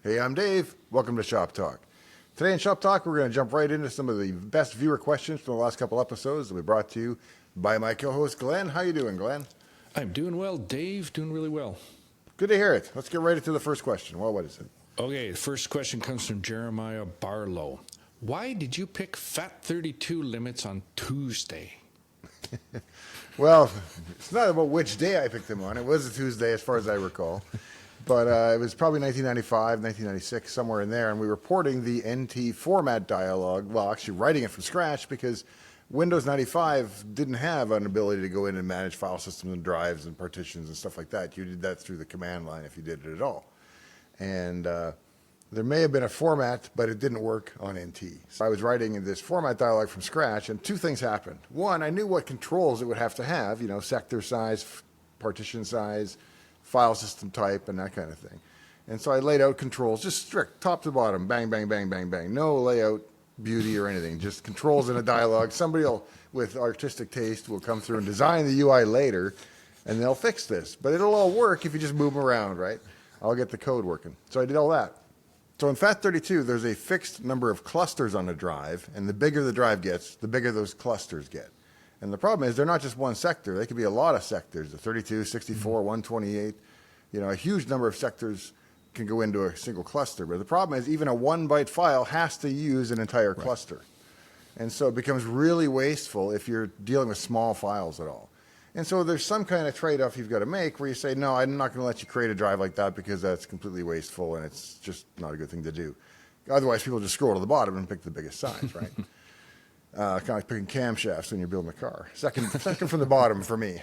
Hey, I'm Dave. Welcome to Shop Talk. Today in Shop Talk, we're going to jump right into some of the best viewer questions from the last couple episodes that we brought to you by my co-host, Glenn. How you doing, Glenn? I'm doing well, Dave. Doing really well. Good to hear it. Let's get right into the first question. Well, what is it? Okay, the first question comes from Jeremiah Barlow. Why did you pick FAT32 limits on Tuesday? Well, it's not about which day I picked them on. It was a Tuesday, as far as I recall. But it was probably 1995, 1996, somewhere in there. And we were porting the NT format dialog, well, actually writing it from scratch because Windows 95 didn't have an ability to go in and manage file systems and drives and partitions and stuff like that. You did that through the command line if you did it at all. And there may have been a format, but it didn't work on NT. So I was writing in this format dialog from scratch, and two things happened. One, I knew what controls it would have to have, you know, sector size, partition size, file system type, and that kind of thing. And so I laid out controls, just strict, top to bottom, bang, bang, bang, bang, bang. No layout beauty or anything, just controls in a dialog. Somebody with artistic taste will come through and design the UI later, and they'll fix this. But it'll all work if you just move them around, right? I'll get the code working. So I did all that. So in FAT32, there's a fixed number of clusters on the drive, and the bigger the drive gets, the bigger those clusters get. And the problem is they're not just one sector. They could be a lot of sectors, the 32, 64, 128. You know, a huge number of sectors can go into a single cluster. But the problem is even a 1-byte file has to use an entire cluster. And so it becomes really wasteful if you're dealing with small files at all. And so there's some kind of trade-off you've got to make where you say, no, I'm not going to let you create a drive like that because that's completely wasteful and it's just not a good thing to do. Otherwise, people just scroll to the bottom and pick the biggest size, right? Kind of like picking camshafts when you're building a car. Second from the bottom for me.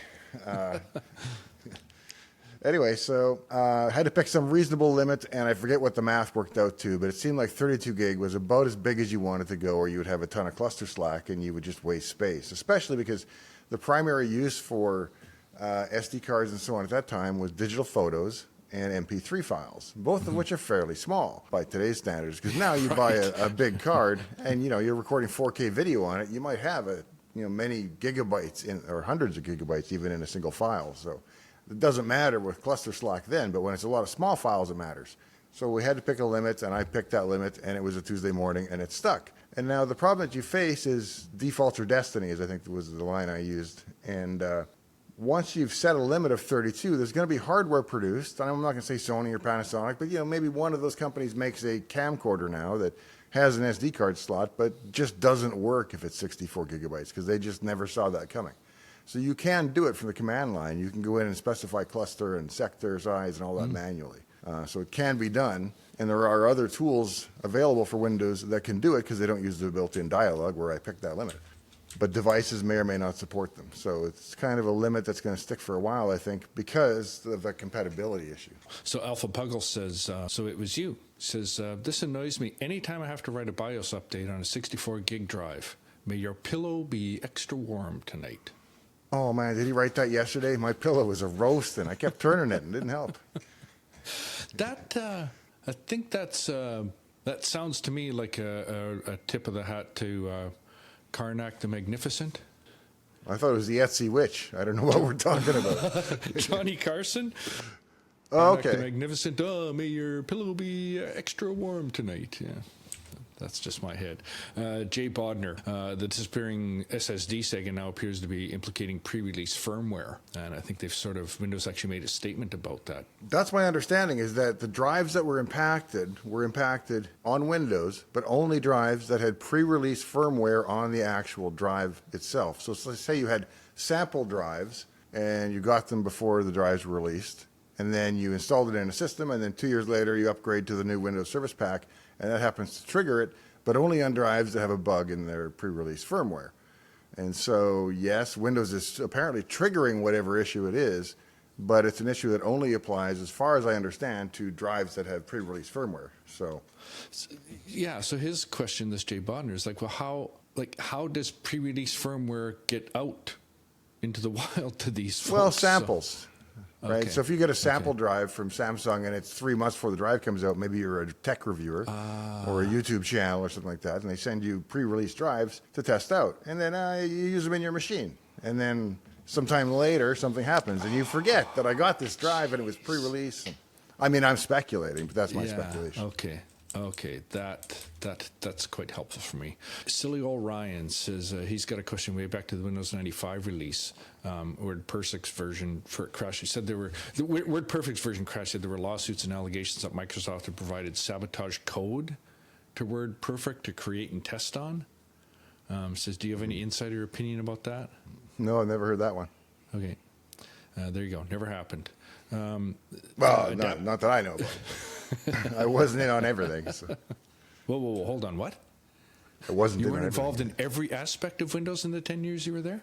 Anyway, so I had to pick some reasonable limit, and I forget what the math worked out to, but it seemed like 32 gig was about as big as you wanted to go, or you would have a ton of cluster slack and you would just waste space, especially because the primary use for SD cards and so on at that time was digital photos and MP3 files, both of which are fairly small by today's standards. Because now you buy a big card and you're recording 4K video on it, you might have many gigabytes or hundreds of gigabytes even in a single file. So it doesn't matter with cluster slack then, but when it's a lot of small files, it matters. So we had to pick a limit, and I picked that limit, and it was a Tuesday morning, and it stuck. And now the problem that you face is defaults or destiny, as I think was the line I used. And once you've set a limit of 32, there's going to be hardware produced. And I'm not going to say Sony or Panasonic, but maybe one of those companies makes a camcorder now that has an SD card slot, but just doesn't work if it's 64 gigabytes because they just never saw that coming. So you can do it from the command line. You can go in and specify cluster and sector size and all that manually. So it can be done, and there are other tools available for Windows that can do it because they don't use the built-in dialog where I picked that limit. But devices may or may not support them. So it's kind of a limit that's going to stick for a while, I think, because of the compatibility issue. So Alpha Puggle says, so it was you. Says, this annoys me anytime I have to write a BIOS update on a 64 gig drive. May your pillow be extra warm tonight. Oh, man, did he write that yesterday? My pillow was a roast, and I kept turning it and it didn't help. That I think that sounds to me like a tip of the hat to Karnak the Magnificent. I thought it was the Etsy Witch. I don't know what we're talking about. Johnny Carson. Oh, Karnak okay. the Magnificent. Oh, may your pillow be extra warm tonight. Yeah. That's just my head. Jay Bodner, the disappearing SSD Sega now appears to be implicating pre-release firmware. And I think Windows actually made a statement about that. That's my understanding, is that the drives that were impacted on Windows, but only drives that had pre-release firmware on the actual drive itself. So let's say you had sample drives and you got them before the drives were released, and then you installed it in a system, and then 2 years later you upgrade to the new Windows Service Pack, and that happens to trigger it, but only on drives that have a bug in their pre-release firmware. And so, yes, Windows is apparently triggering whatever issue it is, but it's an issue that only applies, as far as I understand, to drives that have pre-release firmware. So his question, this Jay Bodner, is like, well, how does pre-release firmware get out into the wild to these folks? Well, samples. Right. Okay. So if you get a sample drive from Samsung and it's 3 months before the drive comes out, maybe you're a tech reviewer or a YouTube channel or something like that, and they send you pre-release drives to test out, and then you use them in your machine, and then sometime later something happens and you forget that I got this drive and it was pre-release. I mean, I'm speculating, but that's my speculation. Okay, that's quite helpful for me. Silly old Ryan says he's got a question way back to the Windows 95 release. WordPerfect's version for crashed. He said the WordPerfect's version crashed. Said there were lawsuits and allegations that Microsoft had provided sabotage code to WordPerfect to create and test on. Says, do you have any insider opinion about that? No, I've never heard that one. Okay, there you go. Never happened. Well, not that I know about. I wasn't in on everything. So. Whoa, hold on. What? I wasn't. You weren't involved in every aspect of Windows in the 10 years you were there?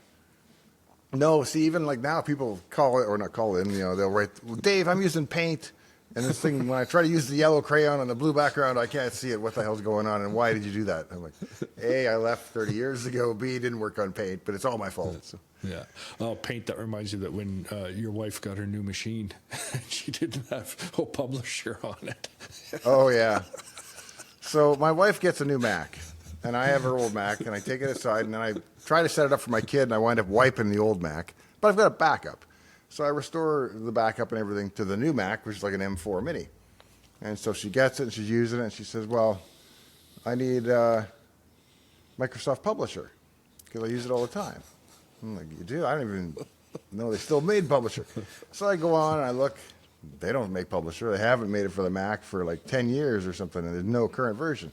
No, see, even like now, people call it or not call it in. They'll write, well, Dave, I'm using Paint, and this thing when I try to use the yellow crayon on the blue background, I can't see it. What the hell's going on? And why did you do that? I'm like, A, I left 30 years ago. B, didn't work on Paint, but it's all my fault. So. Yeah. Oh, Paint, that reminds you that when your wife got her new machine, she didn't have a publisher on it. Oh, yeah. So my wife gets a new Mac, and I have her old Mac, and I take it aside, and then I try to set it up for my kid, and I wind up wiping the old Mac. But I've got a backup. So I restore the backup and everything to the new Mac, which is like an M4 Mini. And so she gets it, and she's using it, and she says, well, I need Microsoft Publisher, because I use it all the time. I'm like, you do? I don't even know they still made Publisher. So I go on and I look. They don't make Publisher. They haven't made it for the Mac for like 10 years or something, and there's no current version.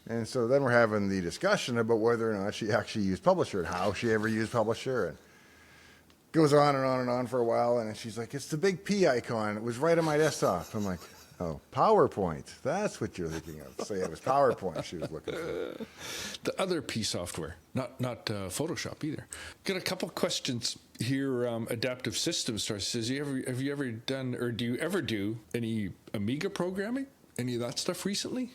And so then we're having the discussion about whether or not she actually used Publisher and how she ever used Publisher. And goes on and on and on for a while, and she's like, it's the big P icon. It was right on my desktop. I'm like, oh, PowerPoint. That's what you're thinking of. So yeah, it was PowerPoint she was looking for. The other P software, not Photoshop either. Got a couple questions here. Adaptive Systems Star says, have you ever done, or do you ever do any Amiga programming? Any of that stuff recently?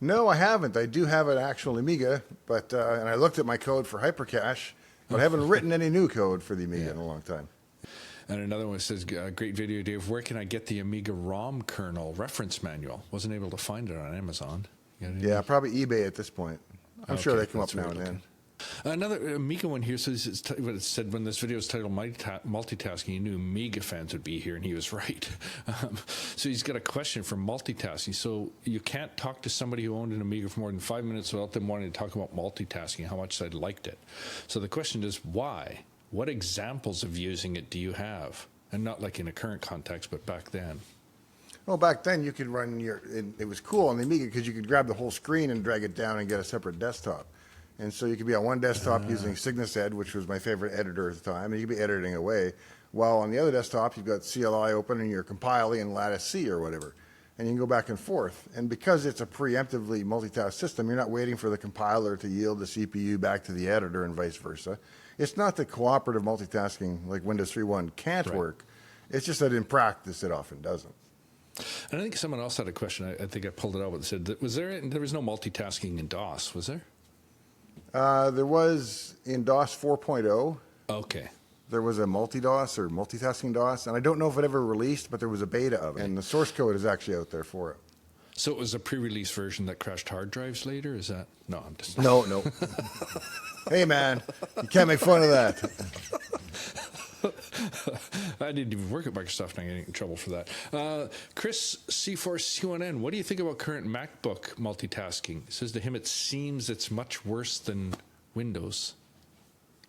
No, I haven't. I do have an actual Amiga, but and I looked at my code for Hypercache, but I haven't written any new code for the Amiga in a long time. And another one says, great video, Dave. Where can I get the Amiga ROM kernel reference manual? Wasn't able to find it on Amazon. Yeah, probably eBay at this point. I'm sure they come up now and then. Another Amiga one here says, it said when this video is titled Multitasking, he knew Amiga fans would be here, and he was right. So he's got a question for multitasking. So you can't talk to somebody who owned an Amiga for more than 5 minutes without them wanting to talk about multitasking, how much they liked it. So the question is, why? What examples of using it do you have? And not like in a current context, but back then. Well, back then you could run it was cool on the Amiga because you could grab the whole screen and drag it down and get a separate desktop. And so you could be on one desktop using CygnusEd, which was my favorite editor at the time, and you could be editing away. While on the other desktop, you've got CLI open and you're compiling in Lattice C or whatever. And you can go back and forth. And because it's a preemptively multitask system, you're not waiting for the compiler to yield the CPU back to the editor and vice versa. It's not that cooperative multitasking like Windows 3.1 can't work. It's just that in practice it often doesn't. And I think someone else had a question. I think I pulled it out. But said, there was no multitasking in DOS, was there? There was in DOS 4.0. Okay. There was a multi-DOS or multitasking DOS, and I don't know if it ever released, but there was a beta of it, and the source code is actually out there for it. So it was a pre-release version that crashed hard drives later? Is that? No, I'm just... No. Hey, man, you can't make fun of that. I didn't even work at Microsoft, and I'm getting in trouble for that. Chris C4C1N, what do you think about current MacBook multitasking? He says to him, it seems it's much worse than Windows.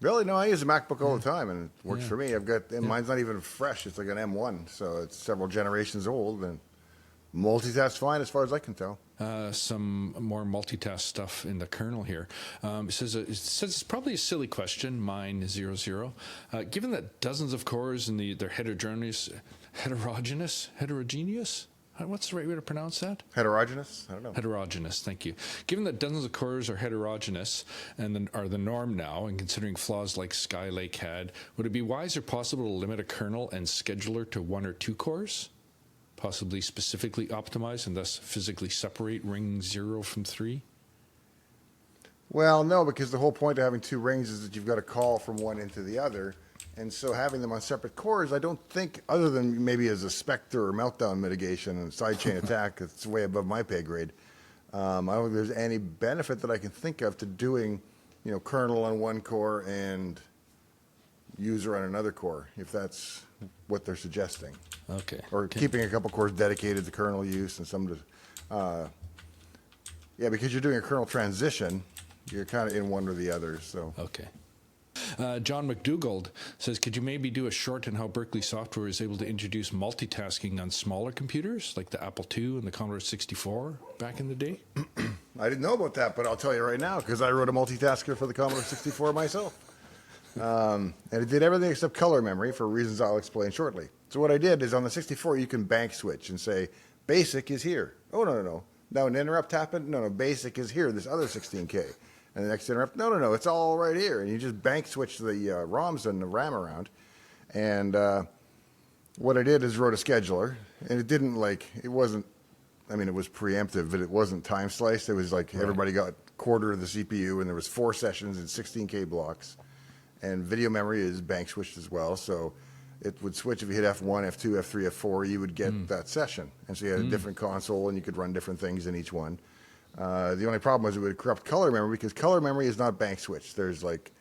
Really? No, I use a MacBook all the time, and it works for me. Mine's not even fresh. It's like an M1, so it's several generations old, and multitask fine as far as I can tell. Some more multitask stuff in the kernel here. It says it's probably a silly question, mine 00. Given that dozens of cores and they're heterogeneous, what's the right way to pronounce that? Heterogeneous? I don't know. Heterogeneous, thank you. Given that dozens of cores are heterogeneous and are the norm now, and considering flaws like Skylake had, would it be wise or possible to limit a kernel and scheduler to 1 or 2 cores? Possibly specifically optimize and thus physically separate ring 0 from 3? Well, no, because the whole point of having 2 rings is that you've got to call from one into the other. And so having them on separate cores, I don't think, other than maybe as a Spectre or Meltdown mitigation and sidechain attack, it's way above my pay grade. I don't think there's any benefit that I can think of to doing, kernel on one core and, user on another core, if that's what they're suggesting. Okay. Or keeping a couple cores dedicated to kernel use and some to, yeah, because you're doing a kernel transition, you're kind of in one or the other, so. Okay. John McDougald says, could you maybe do a short on how Berkeley Software is able to introduce multitasking on smaller computers like the Apple II and the Commodore 64 back in the day? I didn't know about that, but I'll tell you right now, because I wrote a multitasker for the Commodore 64 myself. And it did everything except color memory for reasons I'll explain shortly. So what I did is on the 64, you can bank switch and say, basic is here. Oh, no, no, no. Now an interrupt happened? No, no, basic is here, this other 16K. And the next interrupt, no, no, no, it's all right here. And you just bank switch the ROMs and the RAM around. And what I did is wrote a scheduler. And it didn't it wasn't, I mean, it was preemptive, but it wasn't time sliced. It was like everybody got quarter of the CPU, and there was 4 sessions in 16K blocks. And video memory is bank switched as well. So it would switch if you hit F1, F2, F3, F4, you would get that session. And so you had a different console, and you could run different things in each one. The only problem was it would corrupt color memory because color memory is not bank switched. There's like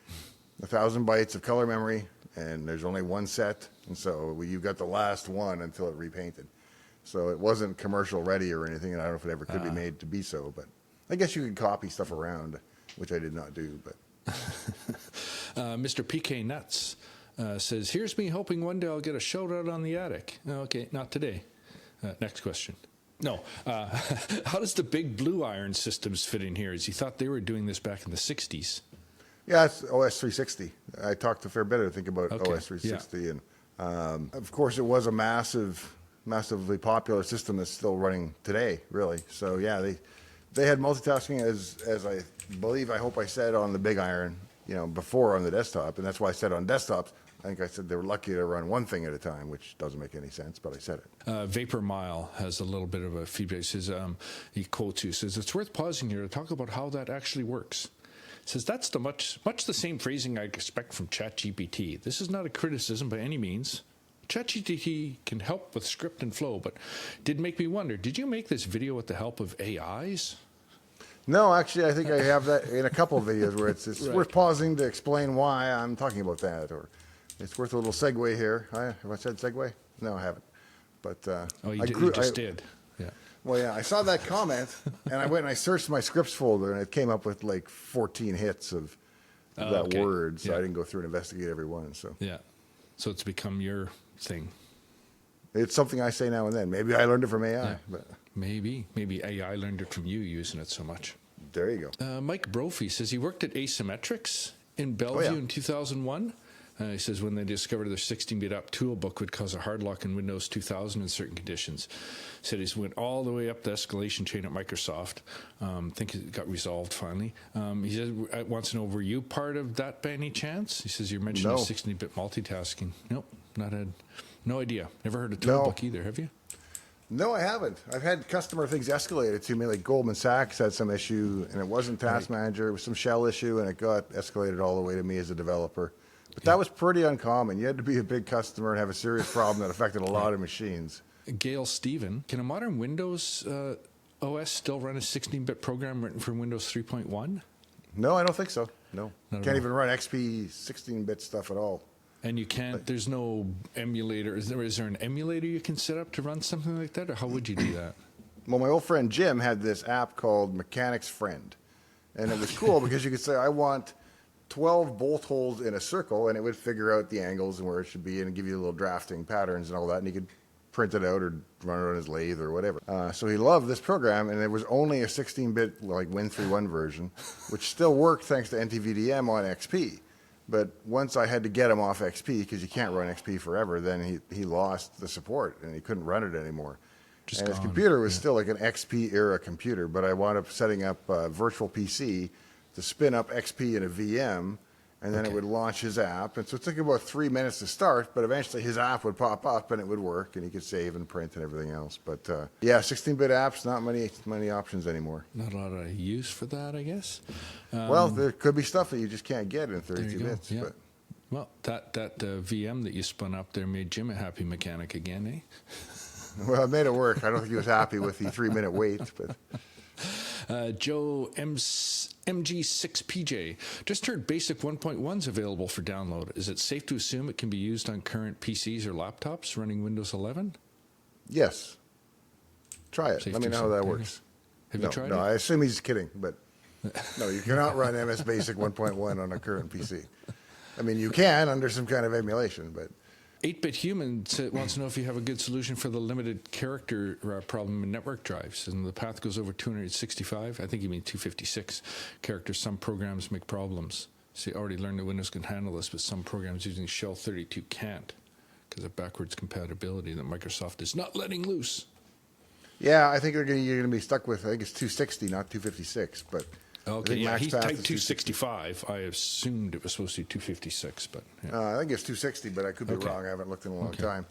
1,000 bytes of color memory, and there's only one set. And so you got the last one until it repainted. So it wasn't commercial ready or anything, and I don't know if it ever could be made to be so. But I guess you could copy stuff around, which I did not do. But Mr. PK Nuts says, here's me hoping one day I'll get a shout out on the attic. Okay, not today. Next question. No. How does the big blue iron systems fit in here? As you thought they were doing this back in the 60s. yeah, it's OS 360. I talked a fair bit, I think, about Okay, OS 360. And of course, it was a massively popular system that's still running today, really. So, yeah, they had multitasking, as I believe, I hope I said on the big iron, before on the desktop. And that's why I said on desktops, I think I said they were lucky to run one thing at a time, which doesn't make any sense, but I said it. Vapor Mile has a little bit of a feedback. He says, he quotes you, says, it's worth pausing here to talk about how that actually works. Says, that's the much the same phrasing I expect from ChatGPT. This is not a criticism by any means. ChatGPT can help with script and flow, but did make me wonder, did you make this video with the help of AIs? No, actually, I think I have that in a couple of videos where it's Right. worth pausing to explain why I'm talking about that, or it's worth a little segue here. Have I said segue? No, I haven't. But You just did. Yeah. Well, yeah, I saw that comment, and I went and I searched my scripts folder, and it came up with like 14 hits of that okay. word, so Yeah. I didn't go through and investigate every one. So Yeah. So it's become your thing. it's something I say now and then. Maybe I learned it from AI, Yeah. but Maybe AI learned it from you using it so much. there you go. Mike Brophy says he worked at Asymmetrics in Bellevue in 2001. He says when they discovered their 16-bit app toolbook would cause a hard lock in Windows 2000 in certain conditions. Said he went all the way up the escalation chain at Microsoft. Think it got resolved finally. He says, wants to know, were you part of that by any chance? He says, you're mentioning No. 16-bit multitasking. Nope, no idea. Never heard of No. toolbook either, have you? No, I haven't. I've had customer things escalated to me, like Goldman Sachs had some issue, and it wasn't Task Manager. It was some shell issue, and it got escalated all the way to me as a developer. But that was pretty uncommon. You had to be a big customer and have a serious problem that affected a lot of machines. Gail Stephen, can a modern Windows OS still run a 16-bit program written for Windows 3.1? No, I don't think so. No. Not at Can't all. even run XP 16-bit stuff at all. And you can't, there's no emulator. Is there an emulator you can set up to run something like that? Or how would you do that? Well, my old friend Jim had this app called Mechanic's Friend. And it was cool because you could say, I want 12 bolt holes in a circle, and it would figure out the angles and where it should be and give you little drafting patterns and all that. And he could print it out or run it on his lathe or whatever. So he loved this program, and there was only a 16-bit like Win31 version, which still worked thanks to NTVDM on XP. But once I had to get him off XP, because you can't run XP forever, then he lost the support, and he couldn't run it anymore. Just and his gone. computer was still like an XP-era computer, but I wound up setting up a virtual PC to spin up XP in a VM, and then it would launch his app. And so it took about 3 minutes to start, but eventually his app would pop up, and it would work, and he could save and print and everything else. But yeah, 16-bit apps, not many options anymore. Not a lot of use for that, I guess. Well, there could be stuff that you just can't get in There 32 you go. bits. Yeah. But Well, that VM that you spun up there made Jim a happy mechanic again, eh? well, it made it work. I don't think he was happy with the 3-minute wait, but Joe MG6PJ. Just heard Basic 1.1's available for download. Is it safe to assume it can be used on current PCs or laptops running Windows 11? Yes. Try it. Safe Let me to know how assume. that Okay. works. Have No, you tried no, it? I assume he's kidding, but no, you cannot run MS Basic 1.1 on a current PC. I mean, you can under some kind of emulation, but 8-Bit Human wants to know if you have a good solution for the limited character problem in network drives. And the path goes over 265, I think you mean 256 characters. Some programs make problems. So you already learned that Windows can handle this, but some programs using Shell 32 can't because of backwards compatibility that Microsoft is not letting loose. yeah, I think you're going to be stuck with, I think it's 260, not 256, but I Okay, think yeah, max he path typed is 265. I assumed it was supposed to be 256, but yeah. I think it's 260, but I could be Okay. wrong. I haven't looked in a long Okay. time.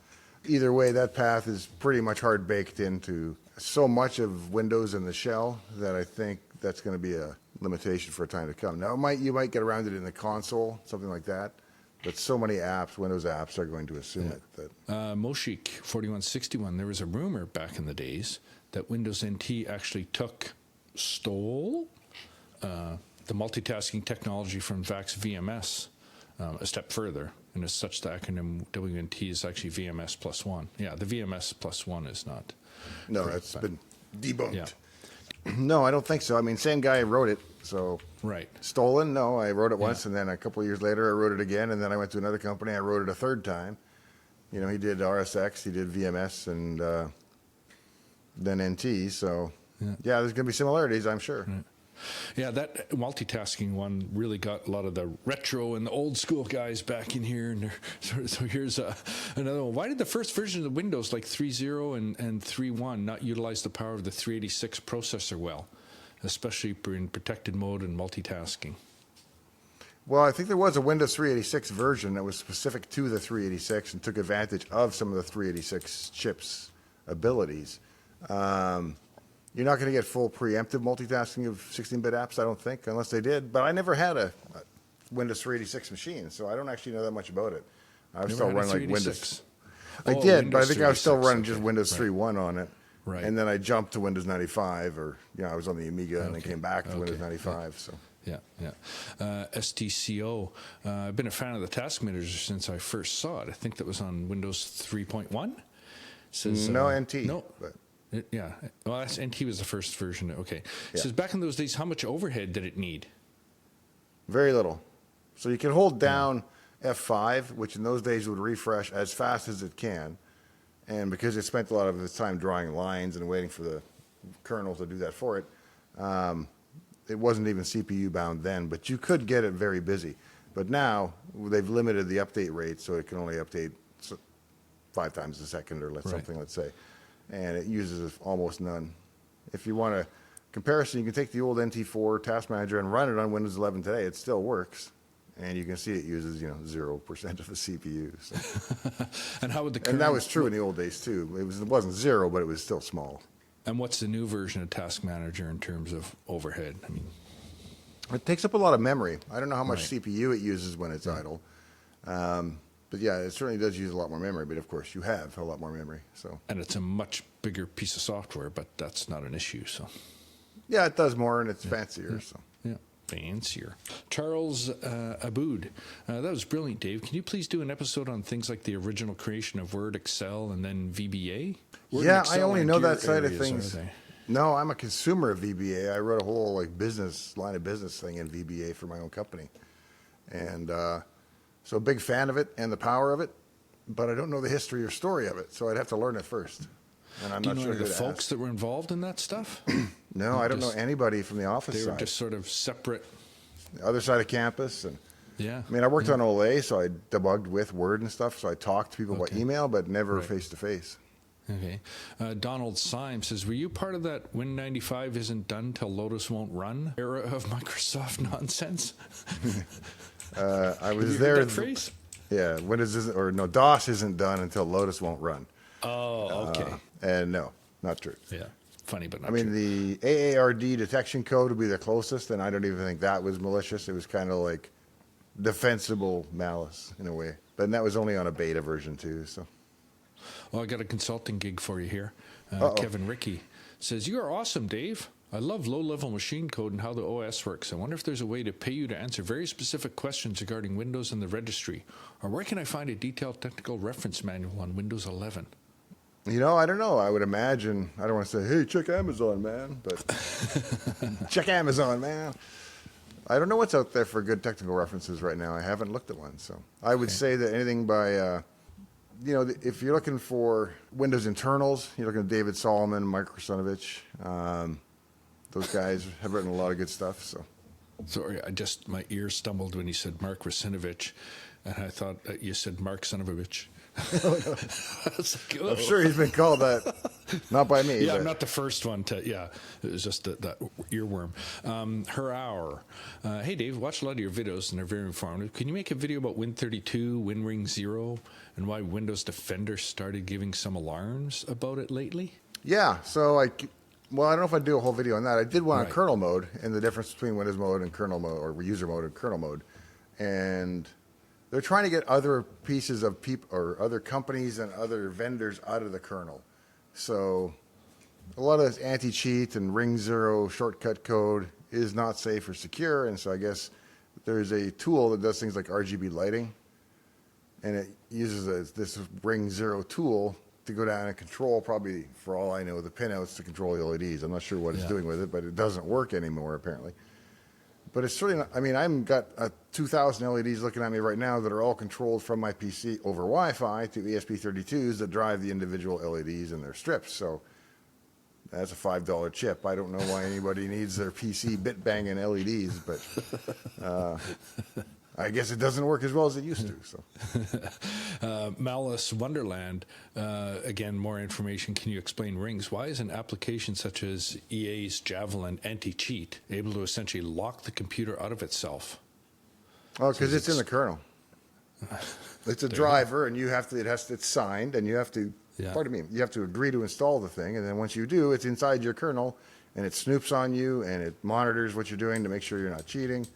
Either way, that path is pretty much hard baked into so much of Windows and the shell that I think that's going to be a limitation for a time to come. Now, you might get around it in the console, something like that, but so many apps, Windows apps, are going to assume it. That Moshik 4161, there was a rumor back in the days that Windows NT actually stole the multitasking technology from VAX VMS a step further. And as such, the acronym WNT is actually VMS plus one. Yeah, the VMS plus one is not. no, that's been debunked. Yeah. No, I don't think so. I mean, same guy wrote it, so Right. stolen? No, I wrote it once, and then a couple of years later, I wrote it again, and then I went to another company. I wrote it a third time. You know, he did RSX, he did VMS, and then NT. So, yeah, there's going to be similarities, I'm sure. Yeah, that multitasking one really got a lot of the retro and the old school guys back in here. And so here's another one. Why did the first version of Windows, like 3.0 and 3.1, not utilize the power of the 386 processor well, especially in protected mode and multitasking? Well, I think there was a Windows 386 version that was specific to the 386 and took advantage of some of the 386 chips' abilities. You're not going to get full preemptive multitasking of 16-bit apps, I don't think, unless they did. But I never had a Windows 386 machine, so I don't actually know that much about it. I was still Never had a running like 386? Windows. I Oh, did, but I Windows think I was still 386, running just okay. Windows Right. 3.1 on it. Right. And then I jumped to Windows 95, or I was on the Amiga and then Okay. came back to Okay. Windows 95. So. Yeah. STCO. I've been a fan of the task manager since I first saw it. I think that was on Windows 3.1. Says, No NT. No. But Yeah. Well, NT was the first version. Okay. It Yeah. says back in those days, how much overhead did it need? very little. So you can hold down F5, which in those days would refresh as fast as it can. And because it spent a lot of its time drawing lines and waiting for the kernel to do that for it, it wasn't even CPU bound then, but you could get it very busy. But now they've limited the update rate, so it can only update 5 times a second or Right. something, let's say. And it uses almost none. If you want a comparison, you can take the old NT4 task manager and run it on Windows 11 today. It still works. And you can see it uses, 0% of the CPU. So. And how would the And that current- was true in the old days too. It wasn't zero, but it was still small. And what's the new version of Task Manager in terms of overhead? I mean, It takes up a lot of memory. I don't know how much Right. CPU it uses when it's idle. But yeah, it certainly does use a lot more memory. But of course, you have a lot more memory. So and it's a much bigger piece of software, but that's not an issue. So, yeah, it does more and it's fancier. So yeah, fancier. Charles Aboud, that was brilliant, Dave. Can you please do an episode on things like the original creation of Word, Excel, and then VBA? Word and yeah, I Excel only aren't know your that side of areas, things. are they? No, I'm a consumer of VBA. I wrote a whole line of business thing in VBA for my own company, and so a big fan of it and the power of it. But I don't know the history or story of it, so I'd have to learn it first. And I'm Do you not know sure any of who the to folks ask. that were involved in that stuff? No, I don't know just- anybody from the office They were side, just sort of separate. the other side of campus, and Yeah. I mean, I worked on OLA, so I debugged with Word and stuff. So I talked to people by Okay. email, but never Right. face to face. Okay. Donald Syme says, were you part of that Win95 isn't done till Lotus won't run era of Microsoft nonsense? I was Have you there. heard that phrase? Yeah, DOS isn't done until Lotus won't run. Oh, okay. And no, not true. Yeah. Funny, but not I mean, true. the AARD detection code would be the closest, and I don't even think that was malicious. It was kind of like defensible malice in a way. But that was only on a beta version too. So Well, I got a consulting gig for you here. Uh-oh. Kevin Rickey says, you are awesome, Dave. I love low-level machine code and how the OS works. I wonder if there's a way to pay you to answer very specific questions regarding Windows and the registry. Or where can I find a detailed technical reference manual on Windows 11? You know, I don't know. I would imagine, I don't want to say, hey, check Amazon, man, but check Amazon, man. I don't know what's out there for good technical references right now. I haven't looked at one. So I would say that anything by, if you're looking for Windows internals, you're looking at David Solomon, Mike Rusinovich. Those guys have written a lot of good stuff. So, Sorry, my ear stumbled when you said Mark Rusinovich, and I thought you said Mark son of a bitch. I'm sure he's been called that, not by me. Yeah, but. I'm not the first one to. Yeah, it was just that earworm. Her hour. Hey, Dave, watched a lot of your videos and they're very informative. Can you make a video about Win32, WinRing 0, and why Windows Defender started giving some alarms about it lately? Yeah, so I don't know if I'd do a whole video on that. I did one on Right. kernel mode and the difference between Windows mode and kernel mode, or user mode and kernel mode. And they're trying to get other pieces of people or other companies and other vendors out of the kernel. So a lot of this anti-cheat and Ring 0 shortcut code is not safe or secure. And so I guess there's a tool that does things like RGB lighting. And it uses this Ring 0 tool to go down and control, probably, for all I know, the pinouts to control the LEDs. I'm not sure what it's doing with it, but it doesn't work anymore, apparently. But it's certainly not, I mean, I've got 2,000 LEDs looking at me right now that are all controlled from my PC over Wi-Fi to ESP32s that drive the individual LEDs and their strips. So that's a $5 chip. I don't know why anybody needs their PC bit banging LEDs, but I guess it doesn't work as well as it used to. So, Malice Wonderland, again, more information. Can you explain rings? Why is an application such as EA's Javelin anti-cheat able to essentially lock the computer out of itself? oh, because it's in the kernel. It's a driver, and it's signed, and you have to. Yeah. Pardon me. You have to agree to install the thing, and then once you do, it's inside your kernel, and it snoops on you, and it monitors what you're doing to make sure you're not cheating.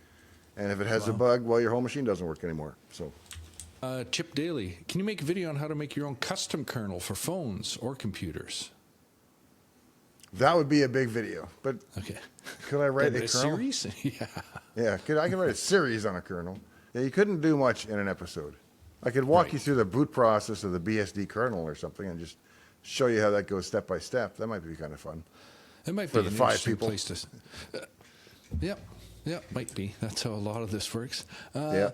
And if it has a bug, well, your whole machine doesn't work anymore. So, Chip Daly, can you make a video on how to make your own custom kernel for phones or computers? that would be a big video. But Okay. could I write a kernel? series? Yeah. Yeah, I could write a series on a kernel. Yeah, you couldn't do much in an episode. I could walk you through the boot process of the BSD kernel or something and just show you how that goes step by step. That might be kind of fun. It might For be the an 5 interesting people. place to. Yep. Yeah, might be. That's how a lot of this works. Yeah.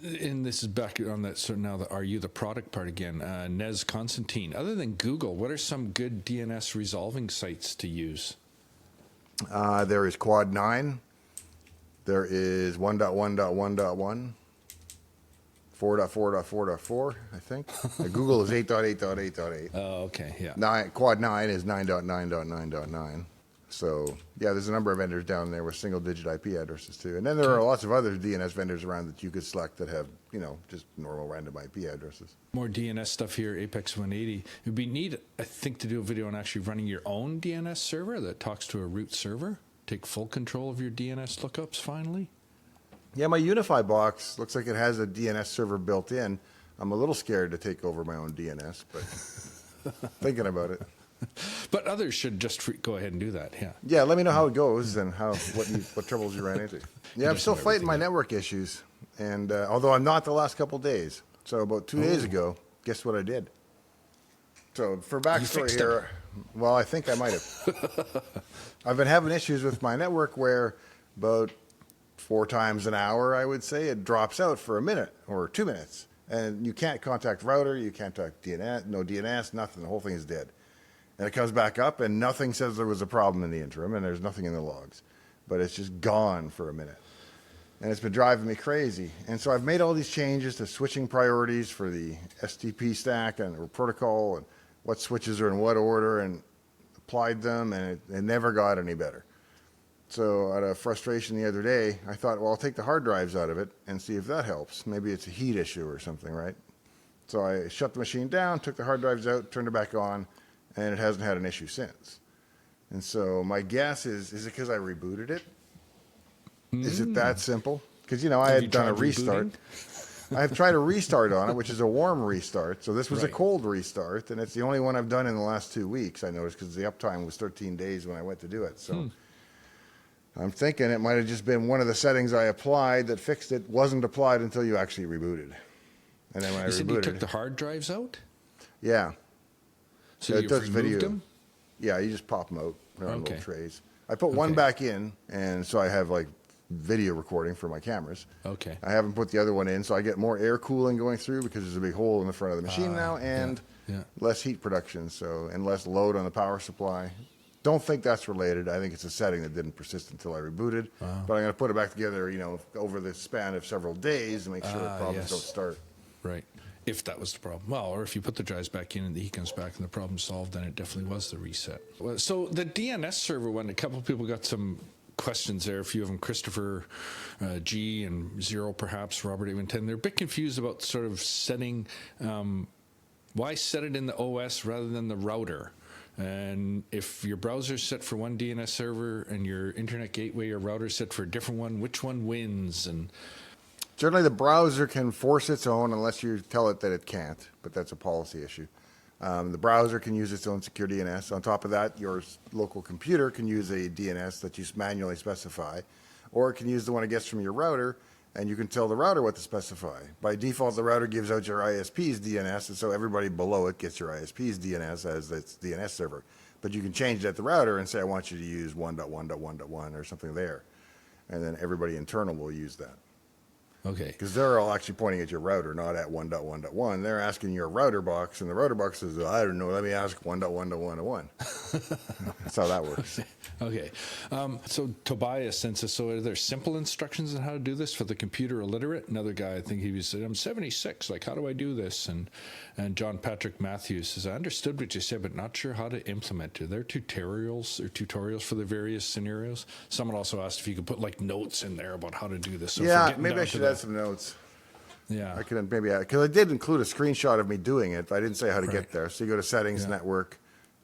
And this is back on that. So now, are you the product part again? Nez Constantine. Other than Google, what are some good DNS resolving sites to use? There is Quad 9. There is 1.1.1.1. 4.4.4.4, I think. Google is 8.8.8.8. Oh, okay. Yeah. Quad 9 is 9.9.9.9. So, yeah, there's a number of vendors down there with single-digit IP addresses, too. And then there are lots of other DNS vendors around that you could select that have, just normal random IP addresses. More DNS stuff here, Apex 180. It would be neat, I think, to do a video on actually running your own DNS server that talks to a root server. Take full control of your DNS lookups, finally. Yeah, my Unify box looks like it has a DNS server built in. I'm a little scared to take over my own DNS, but thinking about it. But others should just go ahead and do that, yeah. Yeah, let me know how it goes and what troubles you ran into. Yeah, I'm just still know fighting my everything. network issues, and although I'm not the last couple days. So about 2 days ago, guess what I did? So for backstory fixed here, well, I think I might have. I've been having issues with my network where about 4 times an hour, I would say, it drops out for a minute or 2 minutes. And you can't contact router, you can't contact DNS, no DNS, nothing. The whole thing is dead. And it comes back up, and nothing says there was a problem in the interim, and there's nothing in the logs. But it's just gone for a minute. And it's been driving me crazy. And so I've made all these changes to switching priorities for the STP stack or protocol and what switches are in what order, and applied them, and it never got any better. So out of frustration the other day, I thought, well, I'll take the hard drives out of it and see if that helps. Maybe it's a heat issue or something, right? So I shut the machine down, took the hard drives out, turned it back on, and it hasn't had an issue since. And so my guess is it because I rebooted it? Is it that simple? Because, I Have you had done a tried restart. rebooting? I've tried a restart on it, which is a warm restart. So this was a Right. cold restart, and it's the only one I've done in the last 2 weeks, I noticed, because the uptime was 13 days when I went to do it. So I'm thinking it might have just been one of the settings I applied that fixed it, wasn't applied until you actually rebooted. And then when I You said you took rebooted, the hard drives out? yeah. So It you've does removed video. them? Yeah, you just pop them out. They're on Okay. little trays. I put one Okay. back in, and so I have like video recording for my cameras. Okay. I haven't put the other one in, so I get more air cooling going through because there's a big hole in the front of the machine now, and yeah. less heat production, so and less load on the power supply. Don't think that's related. I think it's a setting that didn't persist until I rebooted. But I'm going to put it back together, over the span of several days to make sure the problems yes. don't start. Right. If that was the problem. Well, or if you put the drives back in and the heat comes back and the problem's solved, then it definitely was the reset. Well, so the DNS server one, a couple of people got some questions there, a few of them, Christopher G and Zero perhaps, Robert 810. They're a bit confused about sort of setting, why set it in the OS rather than the router? And if your browser's set for one DNS server and your internet gateway or router set for a different one, which one wins? And Generally, the browser can force its own unless you tell it that it can't, but that's a policy issue. The browser can use its own secure DNS. On top of that, your local computer can use a DNS that you manually specify, or it can use the one it gets from your router, and you can tell the router what to specify. By default, the router gives out your ISP's DNS, and so everybody below it gets your ISP's DNS as its DNS server. But you can change it at the router and say, I want you to use 1.1.1.1 or something there, and then everybody internal will use that. okay. Because they're all actually pointing at your router, not at 1.1.1. They're asking your router box, and the router box says, I don't know, let me ask 1.1.1.1. That's how that works. Okay. So Tobias sends us, so are there simple instructions on how to do this for the computer illiterate? Another guy, I think he was, I'm 76, like, how do I do this? And John Patrick Matthews says, I understood what you said, but not sure how to implement it. Are there tutorials for the various scenarios? Someone also asked if you could put, like, notes in there about how to do this. So if we're Yeah, getting maybe down I to should the- add some notes. Yeah. I could maybe add, because I did include a screenshot of me doing it, but I didn't say how to Right. get there. So you go to Settings, Yeah. Network,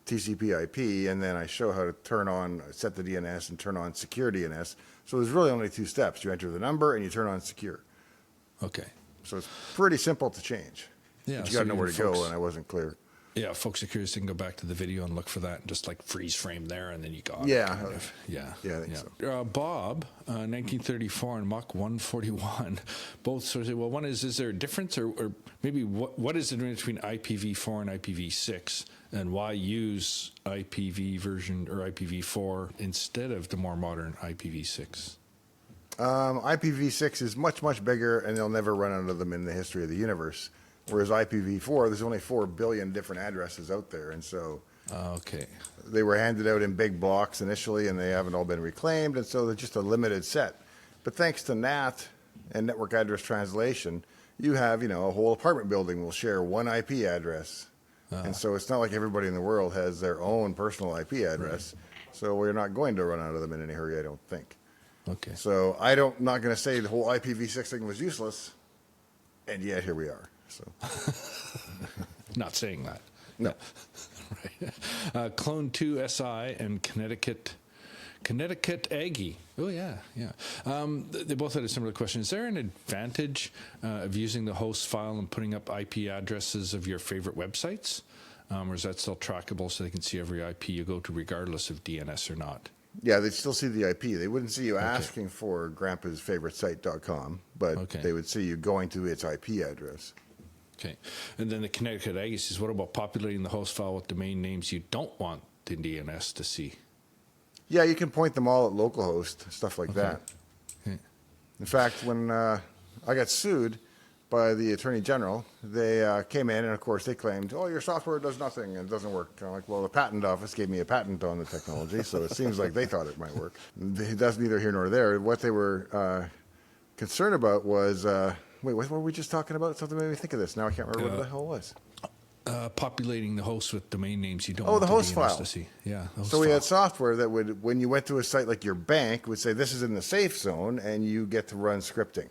TCP/IP, and then I show how to set the DNS and turn on Secure DNS. So there's really only 2 steps. You enter the number and you turn on Secure. Okay. So it's pretty simple to change. Yeah, But you so got to know where to folks- go, and I wasn't clear. Yeah, folks are curious, they can go back to the video and look for that and just like freeze frame there and then you got Yeah. it. Kind of. Yeah. Yeah, I think so. Bob, 1934 and Mach 141, both sort of say, well, one is there a difference or maybe what is the difference between IPv4 and IPv6 and why use IPv version or IPv4 instead of the more modern IPv6? IPv6 is much, much bigger, and they'll never run out of them in the history of the universe. Whereas IPv4, there's only 4 billion different addresses out there, and so Okay. they were handed out in big blocks initially, and they haven't all been reclaimed, and so they're just a limited set. But thanks to NAT and network address translation, you have, a whole apartment building will share one IP address. And so it's not like everybody in the world has their own personal IP address. So we're not going to run out of them in any hurry, I don't think. Okay. So not going to say the whole IPv6 thing was useless, and yet here we are. So Not saying that. no. Right. Clone 2 SI and Connecticut Aggie. Oh, yeah. They both had a similar question. Is there an advantage of using the host file and putting up IP addresses of your favorite websites? Or is that still trackable so they can see every IP you go to regardless of DNS or not? Yeah, they'd still see the IP. They wouldn't see you asking for grandpa'sfavoritesite.com, but Okay. they would see you going to its IP address. Okay. And then the Connecticut Aggie says, what about populating the host file with domain names you don't want the DNS to see? Yeah, you can point them all at localhost, stuff like that. Okay. In fact, when I got sued by the Attorney General, they came in and, of course, they claimed, your software does nothing and it doesn't work. I'm like, well, the patent office gave me a patent on the technology, so it seems like they thought it might work. That's neither here nor there. What they were concerned about was, wait, what were we just talking about? Something made me think of this. Now I can't remember what the hell it was. Populating the host with domain names you don't Oh, want the the host DNS file. to see. Yeah. the host So we file. had software that would, when you went to a site like your bank, would say this is in the safe zone, and you get to run scripting.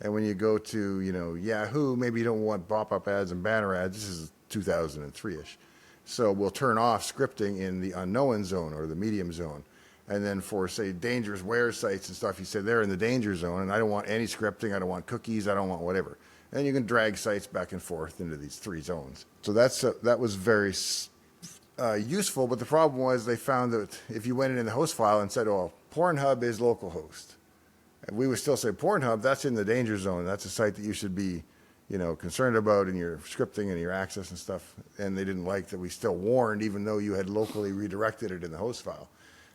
And when you go to, Yahoo, maybe you don't want pop-up ads and banner ads. This is 2003-ish. So we'll turn off scripting in the unknown zone or the medium zone. And then for, say, dangerous where sites and stuff, you say they're in the danger zone, and I don't want any scripting. I don't want cookies. I don't want whatever. and you can drag sites back and forth into these 3 zones. So that was very useful, but the problem was they found that if you went in the host file and said, oh, Pornhub is localhost, and we would still say Pornhub, that's in the danger zone. That's a site that you should be, concerned about in your scripting and your access and stuff. And they didn't like that we still warned, even though you had locally redirected it in the host file.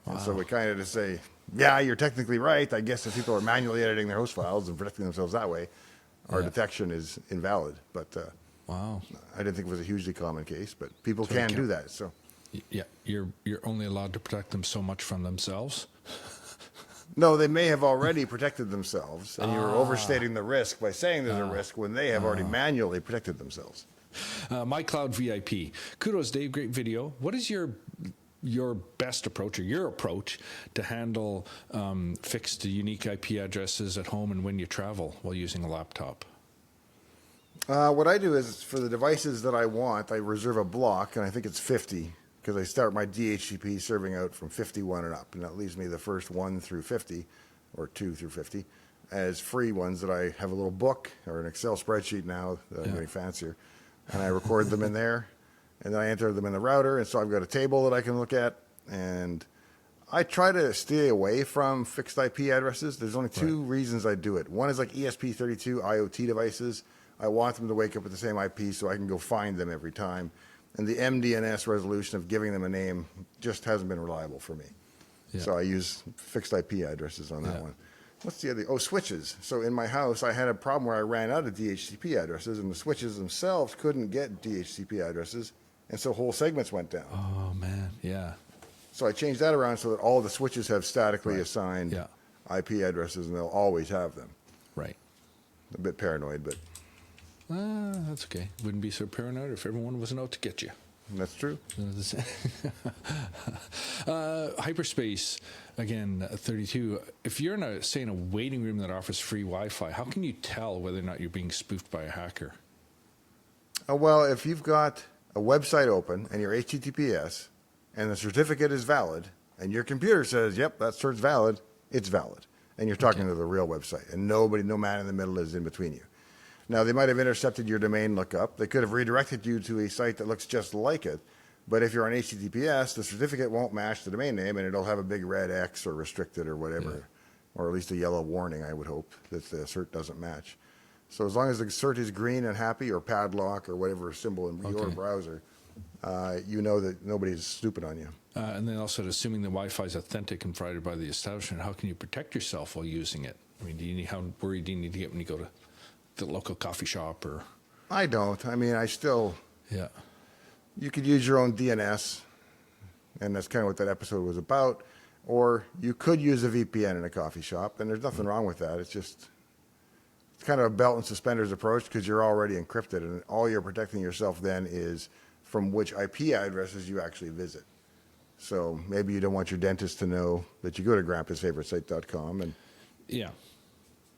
Wow. And so we kind of just say, yeah, you're technically right. I guess if people are manually editing their host files and protecting themselves that way, our detection is invalid. But wow, I didn't think it was a hugely common case, but people can do that. So yeah, you're only allowed to protect them so much from themselves. No, they may have already protected themselves, and you're overstating the risk by saying there's a risk when they have already manually protected themselves. My Cloud VIP. Kudos, Dave. Great video. What is your best approach, or your approach, to handle fixed unique IP addresses at home and when you travel while using a laptop? What I do is, for the devices that I want, I reserve a block, and I think it's 50, because I start my DHCP serving out from 51 and up, and that leaves me the first 1 through 50, or 2 through 50, as free ones that I have a little book or an Excel spreadsheet now that I'm getting fancier, and I record them in there, and then I enter them in the router, and so I've got a table that I can look at, and I try to stay away from fixed IP addresses. There's only 2 reasons I do it. One is like ESP32 IoT devices. I want them to wake up with the same IP so I can go find them every time. And the MDNS resolution of giving them a name just hasn't been reliable for me. Yeah. So I use fixed IP addresses on that one. What's the other? Oh, switches. So in my house, I had a problem where I ran out of DHCP addresses, and the switches themselves couldn't get DHCP addresses, and so whole segments went down. Oh, man, yeah. So I changed that around so that all the switches have statically assigned IP addresses, and they'll always have them. Right. A bit paranoid, but... that's okay. Wouldn't be so paranoid if everyone wasn't out to get you. That's true. Hyperspace, again, 32. If you're in a waiting room that offers free Wi-Fi, how can you tell whether or not you're being spoofed by a hacker? Well, if you've got a website open and you're HTTPS and the certificate is valid and your computer says, yep, that cert's valid, it's valid. And you're talking to the real website, and no man in the middle is in between you. Now, they might have intercepted your domain lookup. They could have redirected you to a site that looks just like it. But if you're on HTTPS, the certificate won't match the domain name, and it'll have a big red X or restricted or whatever, or at least a yellow warning, I would hope, that the cert doesn't match. So as long as the cert is green and happy, or padlock, or whatever symbol in your browser, you know that nobody's stupid on you. And then also, assuming the Wi-Fi is authentic and provided by the establishment, how can you protect yourself while using it? I mean, how worried do you need to get when you go to the local coffee shop? Or I don't. I mean, I still... Yeah. You could use your own DNS, and that's kind of what that episode was about. Or you could use a VPN in a coffee shop, and there's nothing wrong with that. It's kind of a belt and suspenders approach, because you're already encrypted, and all you're protecting yourself then is from which IP addresses you actually visit. So maybe you don't want your dentist to know that you go to grandpa'sfavoritesite.com, and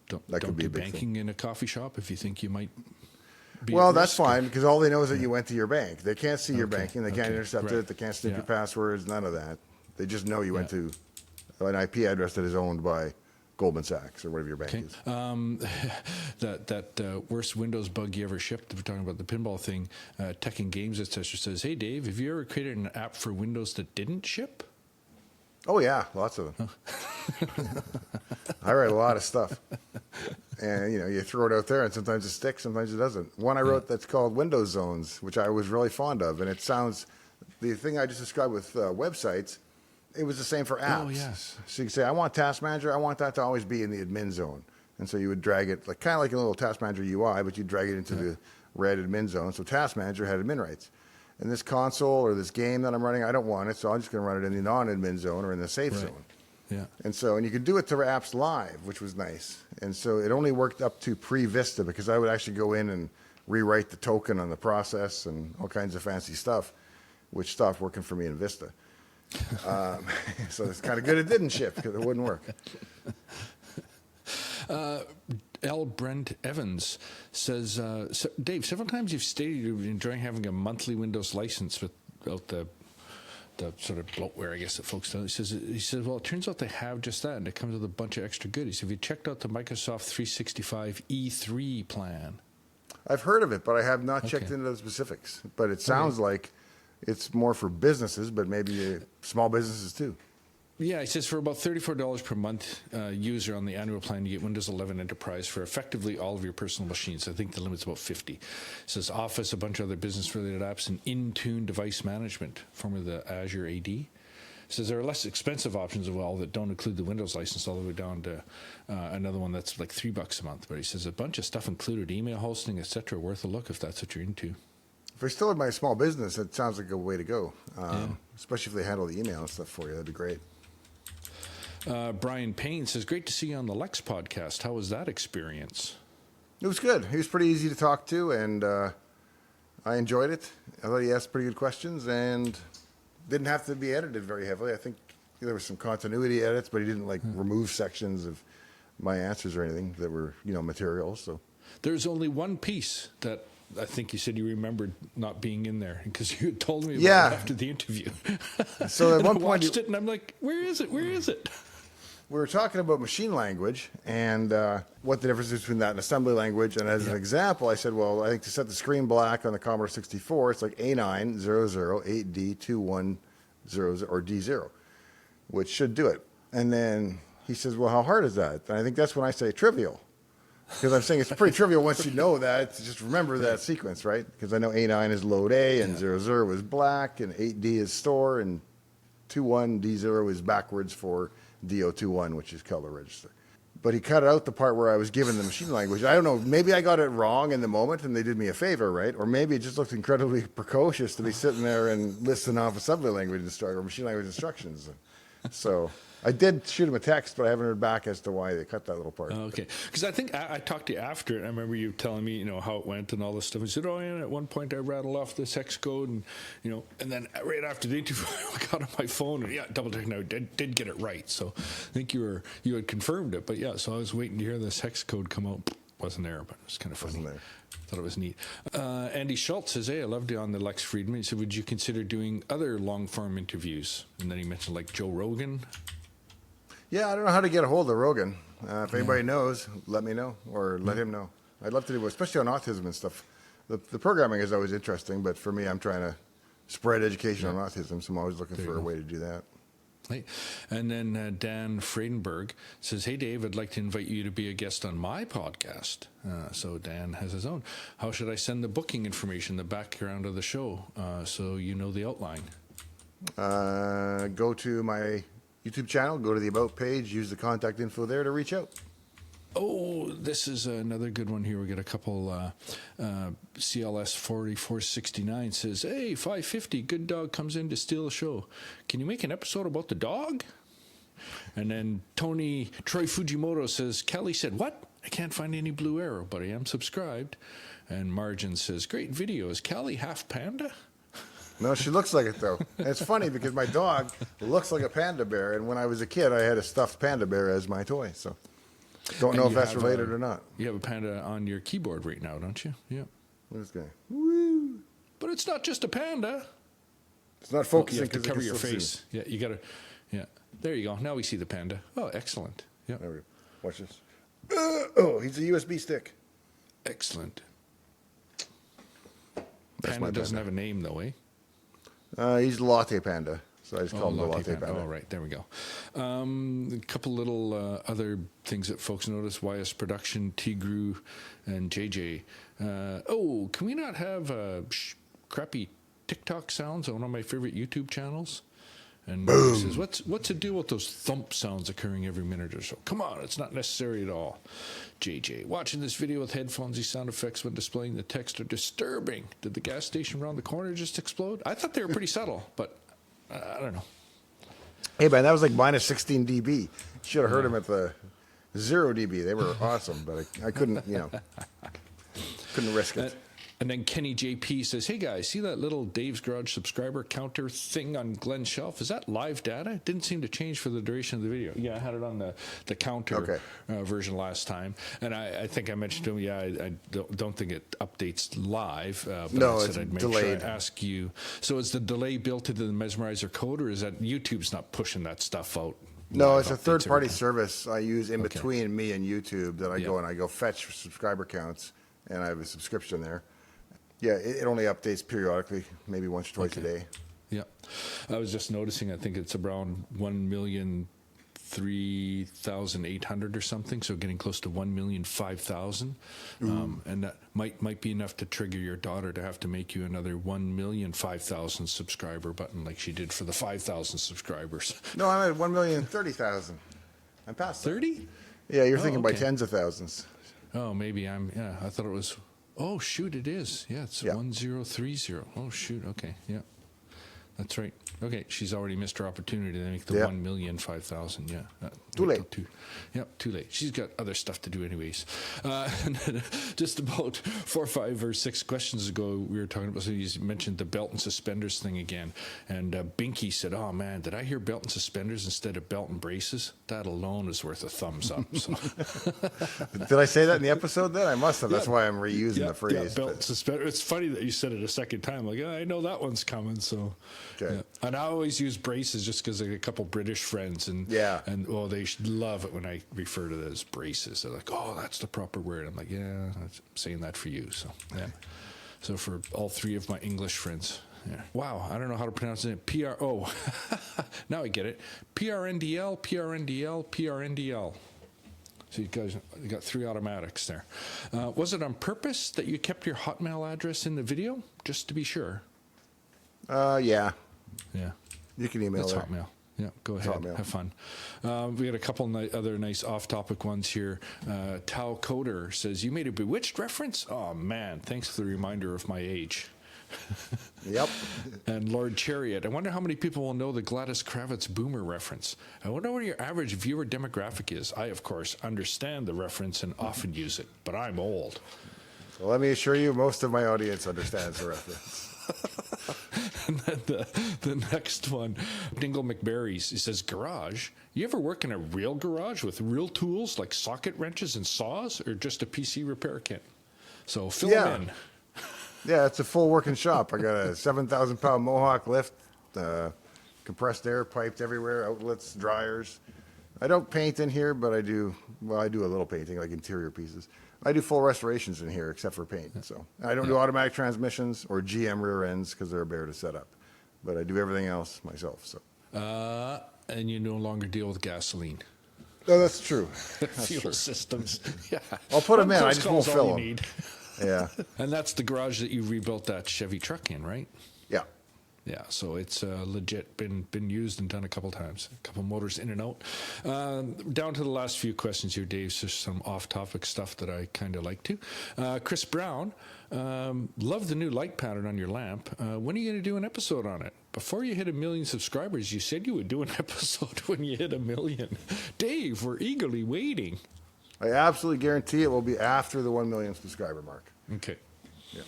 Don't be banking in a coffee shop if you think you might be Well, that's fine, because all they know is that you went to your bank. They can't see your banking. They can't intercept it. They can't sniff your passwords, none of that. They just know you went to an IP address that is owned by Goldman Sachs or whatever your bank is. That worst Windows bug you ever shipped, we're talking about the pinball thing, Tech and Games, etc. says, hey, Dave, have you ever created an app for Windows that didn't ship? Oh, yeah, lots of them. I write a lot of stuff. And, you throw it out there, and sometimes it sticks, sometimes it doesn't. One I wrote that's called Windows Zones, which I was really fond of. And it sounds, the thing I just described with websites, it was the same for apps. Oh, yes. So you could say, I want Task Manager, I want that to always be in the admin zone. And so you would drag it, kind of like a little Task Manager UI, but you drag it into the red admin zone. So Task Manager had admin rights. And this console or this game that I'm running, I don't want it, so I'm just going to run it in the non-admin zone or in the safe zone. Yeah. And you could do it to apps live, which was nice. And so it only worked up to pre-Vista, because I would actually go in and rewrite the token on the process and all kinds of fancy stuff, which stopped working for me in Vista. So it's kind of good it didn't ship, because it wouldn't work. L. Brent Evans says, Dave, several times you've stated you're enjoying having a monthly Windows license without the sort of bloatware, I guess, that folks don't. He says, well, it turns out they have just that, and it comes with a bunch of extra goodies. Have you checked out the Microsoft 365 E3 plan? I've heard of it, but I have not checked Okay. into the specifics. But it sounds like it's more for businesses, but maybe small businesses too. Yeah, it says for about $34 per month user on the annual plan, you get Windows 11 Enterprise for effectively all of your personal machines. I think the limit's about 50. It says Office, a bunch of other business-related apps, and Intune device management, formerly the Azure AD. It says there are less expensive options as well that don't include the Windows license, all the way down to another one that's like $3 a month. But he says a bunch of stuff included, email hosting, etc. Worth a look if that's what you're into. If I still had my small business, it sounds like a way to go. Especially if they handle the email and stuff for you, that'd be great. Brian Payne says, great to see you on the Lex podcast. How was that experience? It was good. He was pretty easy to talk to, and I enjoyed it. I thought he asked pretty good questions and didn't have to be edited very heavily. I think there were some continuity edits, but he didn't like remove sections of my answers or anything that were, material. So There's only one piece that I think you said you remembered not being in there because you had told me about Yeah. it after the interview. So at And one I point watched it and I'm like, where is it? Where is it? we were talking about machine language and what the difference is between that and assembly language. And as an example, I said, well, I think to set the screen black on the Commodore 64, it's like A900-8D2100 or D0, which should do it. And then he says, well, how hard is that? And I think that's when I say trivial. Because I'm saying it's pretty trivial once you know that, to just remember that sequence, right? Because I know A9 is load A, and 00 is black, and 8D is store, and 21 D0 is backwards for DO21, which is color register. But he cut out the part where I was given the machine language. I don't know, maybe I got it wrong in the moment and they did me a favor, right? Or maybe it just looked incredibly precocious to be sitting there and listing off assembly language or machine language instructions. So I did shoot him a text, but I haven't heard back as to why they cut that little part. Okay. Because I think I talked to you after it. I remember you telling me, how it went and all this stuff. You said, oh, yeah, at one point I rattled off this hex code and, and then right after the interview, I got on my phone and, double check now, did get it right. So I think you had confirmed it. But, so I was waiting to hear this hex code come out. Wasn't there, but it was kind of funny. Wasn't there. Thought it was neat. Andy Schultz says, hey, I loved you on the Lex Friedman. He said, would you consider doing other long-form interviews? And then he mentioned like Joe Rogan. Yeah, I don't know how to get a hold of Rogan. If anybody knows, let me know or let him know. I'd love to do it, especially on autism and stuff. The programming is always interesting, but for me, I'm trying to spread education on autism, so I'm always looking for a way to do that. Hey. And then Dan Friedenberg says, hey, Dave, I'd like to invite you to be a guest on my podcast. So Dan has his own. How should I send the booking information, the background of the show, so you know the outline? Go to my YouTube channel, go to the About page, use the contact info there to reach out. Oh, this is another good one here. We got a couple. CLS 4469 says, hey, 550, good dog comes in to steal the show. Can you make an episode about the dog? And then Troy Fujimoto says, Kelly said, what? I can't find any blue arrow, but I am subscribed. And Margin says, great video. Is Callie half panda? No, she looks like it, though. And it's funny because my dog looks like a panda bear, and when I was a kid, I had a stuffed panda bear as my toy, so don't know if that's related or not. You have a panda on your keyboard right now, don't you? Yeah. This guy. Woo! But it's not just a panda. It's not You focusing have to because cover your face. Yeah, you got to. Yeah. There you go. Now we see the panda. Oh, excellent. Yeah. There we go. Watch this. Oh, he's a USB stick. Excellent. That's Panda my doesn't panda. have a name, though, eh? He's Latte Panda, so I just call him the Latte Panda. Oh, right. There we go. A couple little other things that folks notice. YS Production, Tigru, and JJ. Can we not have crappy TikTok sounds on one of my favorite YouTube channels? And he says, what's the deal with those thump sounds occurring every minute or so? Come on, it's not necessary at all. JJ, watching this video with headphones, these sound effects when displaying the text are disturbing. Did the gas station around the corner just explode? I thought they were pretty subtle, but I don't know. Hey, man, that was like minus 16 dB. Should have heard him at the 0 dB. They were awesome, but I couldn't, couldn't risk it. And then Kenny JP says, hey guys, see that little Dave's Garage subscriber counter thing on Glenn's shelf? Is that live data? It didn't seem to change for the duration of the video. Yeah, I had it on the counter version last time. And I think I mentioned to him, I don't think it updates live. But No, I said it's I'd make delayed. Sure I ask you. So is the delay built into the Mesmerizer code, or is that YouTube's not pushing that stuff out? No, live it's a updates third-party every time? service I use in between me and YouTube that I go and I go fetch subscriber counts and I have a subscription there. Yeah, it only updates periodically, maybe once or twice a day. Yeah. I was just noticing, I think it's around 1,003,800 or something, so getting close to 1,005,000. And that might be enough to trigger your daughter to have to make you another 1,005,000 subscriber button like she did for the 5,000 subscribers. No, I'm at 1,030,000. I'm past that. 30? Yeah, you're thinking by okay. tens of thousands. Oh, maybe I thought it was, oh, shoot, it is. Yeah, it's 1,030. Oh, shoot, okay, yeah. That's right. Okay, she's already missed her opportunity to make the 1,005,000. Yeah, Too late. Too late. She's got other stuff to do, anyways. And then just about 4, 5, or 6 questions ago, we were talking about. So you mentioned the belt and suspenders thing again, and Binky said, "Oh man, did I hear belt and suspenders instead of belt and braces? That alone is worth a thumbs up." So. Did I say that in the episode? Then I must have. That's why I'm reusing the phrase. Yeah, belt and suspenders. It's funny that you said it a second time. Like, I know that one's coming. So. Okay. Yeah. And I always use braces just because I got a couple British friends, and they love it when I refer to them as braces. They're like, "Oh, that's the proper word." I'm like, "Yeah, I'm saying that for you." So yeah. So for all 3 of my English friends. Yeah. Wow, I don't know how to pronounce it. Now I get it. PRNDL, PRNDL, PRNDL. So you guys got 3 automatics there. Was it on purpose that you kept your Hotmail address in the video, just to be sure? Yeah. Yeah. You can email That's her. Hotmail. Yeah, go ahead. Hotmail. Have fun. We got a couple other nice off-topic ones here. Tao Coder says, "You made a Bewitched reference? Oh, man, thanks for the reminder of my age." Yep. And Lord Chariot, "I wonder how many people will know the Gladys Kravitz boomer reference. I wonder what your average viewer demographic is. I, of course, understand the reference and often use it, but I'm old." Well, let me assure you, most of my audience understands the reference. And then the next one, Dingle McBarry's, he says, "Garage? You ever work in a real garage with real tools like socket wrenches and saws, or just a PC repair kit?" So fill them in. Yeah, it's a full working shop. I got a 7,000-pound Mohawk lift, compressed air piped everywhere, outlets, dryers. I don't paint in here, but I do a little painting, like interior pieces. I do full restorations in here, except for paint. So I don't do automatic transmissions or GM rear ends because they're a bear to set up. But I do everything else myself. So. And you no longer deal with gasoline. No, that's true. Fuel systems. Yeah. I'll put them in. I just won't fill them. Yeah. And that's the garage that you rebuilt that Chevy truck in, right? Yeah. Yeah, so it's legit been used and done a couple times. A couple motors in and out. Down to the last few questions here, Dave. So some off-topic stuff that I kind of like to. Chris Brown, love the new light pattern on your lamp. When are you going to do an episode on it? Before you hit 1 million subscribers, you said you would do an episode when you hit 1 million. Dave, we're eagerly waiting. I absolutely guarantee it will be after the 1 million subscriber mark. Okay. Yeah.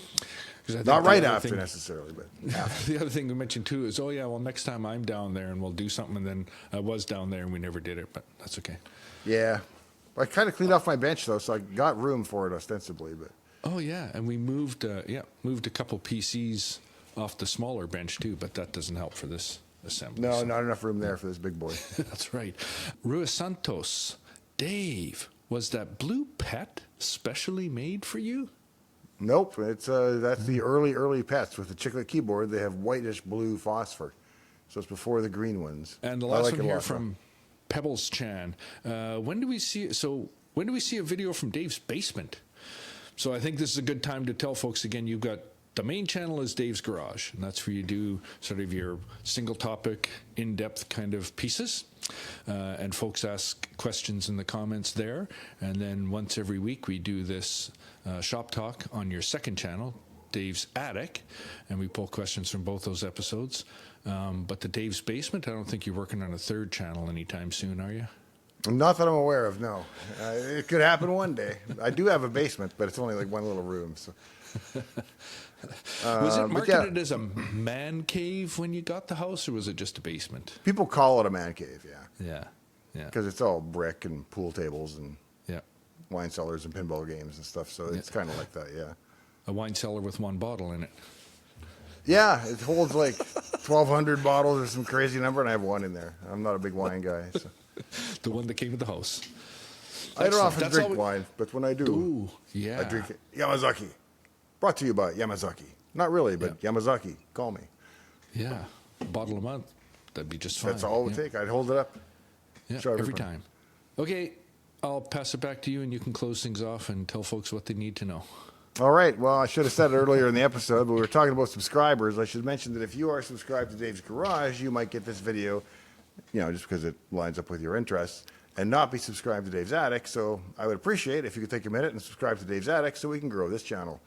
Not right after necessarily, but after. The other thing we mentioned too is, next time I'm down there and we'll do something. And then I was down there and we never did it, but that's okay. Yeah. I kind of cleaned off my bench though, so I got room for it ostensibly. But oh yeah, and we moved a couple PCs off the smaller bench too, but that doesn't help for this assembly. No, not enough room there for this big boy. That's right. Rua Santos, Dave, was that blue pet specially made for you? Nope, it's that's the early pets with the chiclet keyboard. They have whitish blue phosphor, so it's before the green ones. And the last one here from Pebbles Chan. When do we see a video from Dave's basement? So I think this is a good time to tell folks again. You've got the main channel is Dave's Garage, and that's where you do sort of your single topic, in-depth kind of pieces. And folks ask questions in the comments there. And then once every week we do this shop talk on your second channel, Dave's Attic, and we pull questions from both those episodes. But the Dave's Basement, I don't think you're working on a third channel anytime soon, are you? Not that I'm aware of, no. It could happen one day. I do have a basement, but it's only like one little room. So. Was it marketed as a man cave when you got the house, or was it just a basement? People call it a man cave, yeah. Yeah, yeah. Because it's all brick and pool tables and wine cellars and pinball games and stuff, so it's kind of like that, yeah. A wine cellar with one bottle in it. Yeah, it holds like 1,200 bottles or some crazy number, and I have one in there. I'm not a big wine guy. So. The one that came with the house. I don't often That's all drink we- wine, but when I do, Ooh, yeah. I drink it. Yamazaki. Brought to you by Yamazaki. Not really, but Yamazaki. Call me. Yeah. A bottle a month. That'd be just fine. That's all it would Yeah. take. I'd hold it up. Yeah, Show every everybody. time. Okay, I'll pass it back to you, and you can close things off and tell folks what they need to know. All right. Well, I should have said it earlier in the episode, but we were talking about subscribers. I should mention that if you are subscribed to Dave's Garage, you might get this video, just because it lines up with your interests, and not be subscribed to Dave's Attic. So I would appreciate if you could take a minute and subscribe to Dave's Attic so we can grow this channel.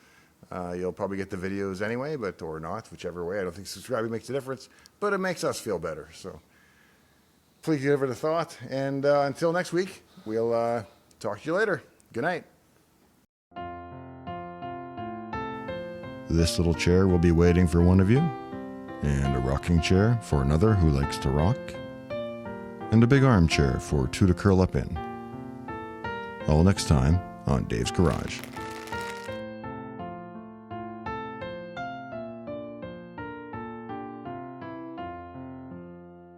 You'll probably get the videos anyway, or not, whichever way. I don't think subscribing makes a difference, but it makes us feel better. So please give it a thought. And until next week, we'll talk to you later. Good night. This little chair will be waiting for one of you, and a rocking chair for another who likes to rock, and a big armchair for two to curl up in. All next time on Dave's Garage.